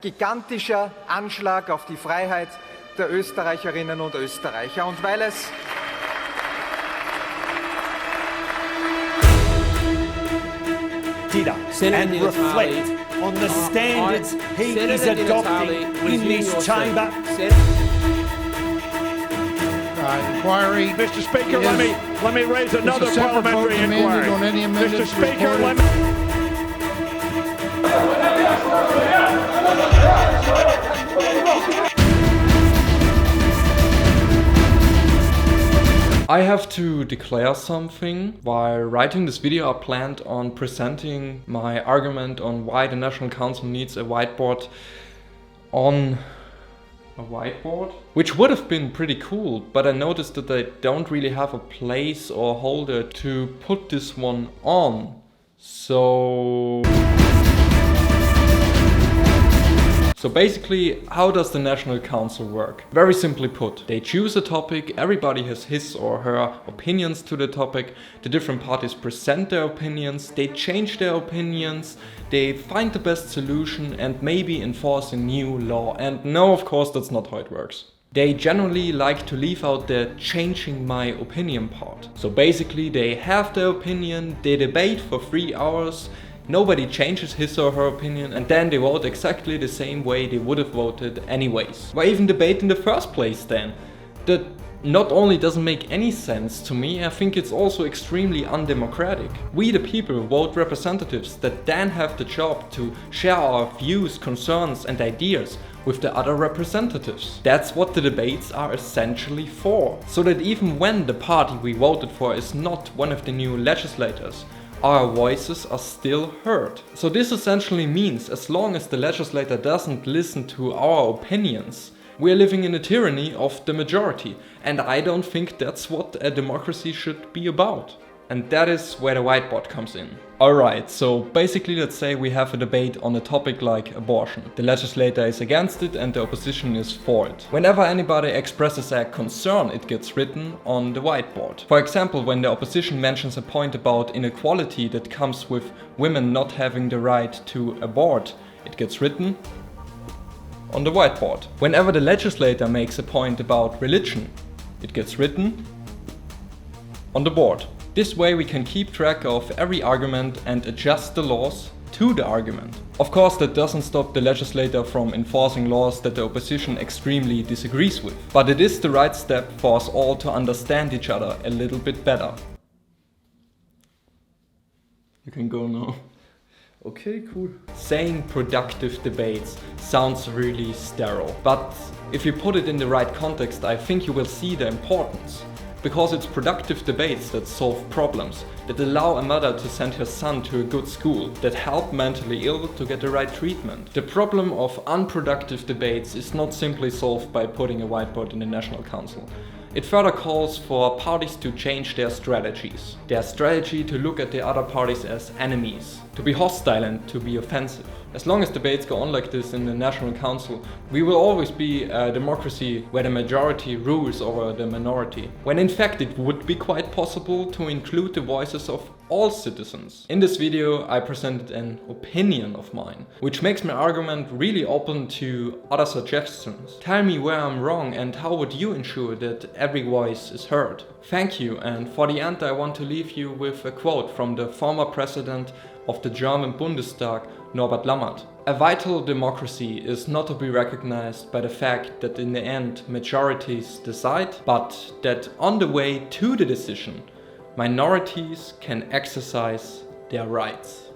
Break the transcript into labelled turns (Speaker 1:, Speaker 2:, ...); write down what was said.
Speaker 1: Gigantischer Anschlag auf die Freiheit der Österreicherinnen und Österreicher. Und weil es
Speaker 2: and reflect on the standards he is adopting in this chamber.
Speaker 3: Inquiry.
Speaker 4: Mr. Speaker, let me raise another parliamentary inquiry.
Speaker 3: On any
Speaker 4: Mr. Speaker, let me.
Speaker 5: I have to declare something. While writing this video, I planned on presenting my argument on why the National Council needs a whiteboard on a whiteboard, which would have been pretty cool, but I noticed that I don't really have a place or holder to put this one on. So basically, how does the National Council work? Very simply put, they choose a topic, everybody has his or her opinions to the topic, the different parties present their opinions, they change their opinions, they find the best solution and maybe enforce a new law. And no, of course, that's not how it works. They generally like to leave out the changing my opinion part. So basically, they have their opinion, they debate for 3 hours, nobody changes his or her opinion, and then they vote exactly the same way they would have voted anyways. Why even debate in the first place then? That not only doesn't make any sense to me, I think it's also extremely undemocratic. We the people vote representatives that then have the job to share our views, concerns and ideas with the other representatives. That's what the debates are essentially for. So that even when the party we voted for is not one of the new legislators, our voices are still heard. So this essentially means as long as the legislator doesn't listen to our opinions, we're living in a tyranny of the majority. And I don't think that's what a democracy should be about. And that is where the whiteboard comes in. Alright, so basically let's say we have a debate on a topic like abortion. The legislator is against it and the opposition is for it. Whenever anybody expresses a concern, it gets written on the whiteboard. For example, when the opposition mentions a point about inequality that comes with women not having the right to abort, it gets written on the whiteboard. Whenever the legislator makes a point about religion, it gets written on the board. This way we can keep track of every argument and adjust the laws to the argument. Of course, that doesn't stop the legislator from enforcing laws that the opposition extremely disagrees with. But it is the right step for us all to understand each other a little bit better. You can go now. Okay, cool. Saying productive debates sounds really sterile, but if you put it in the right context, I think you will see the importance. Because it's productive debates that solve problems, that allow a mother to send her son to a good school, that help mentally ill to get the right treatment. The problem of unproductive debates is not simply solved by putting a whiteboard in the National Council. It further calls for parties to change their strategies. Their strategy to look at the other parties as enemies, to be hostile and to be offensive. As long as debates go on like this in the National Council, we will always be a democracy where the majority rules over the minority, when in fact it would be quite possible to include the voices of all citizens. In this video I presented an opinion of mine, which makes my argument really open to other suggestions. Tell me where I'm wrong and how would you ensure that every voice is heard. Thank you, and for the end I want to leave you with a quote from the former president of the German Bundestag, Norbert Lammert. A vital democracy is not to be recognized by the fact that in the end majorities decide, but that on the way to the decision, minorities can exercise their rights.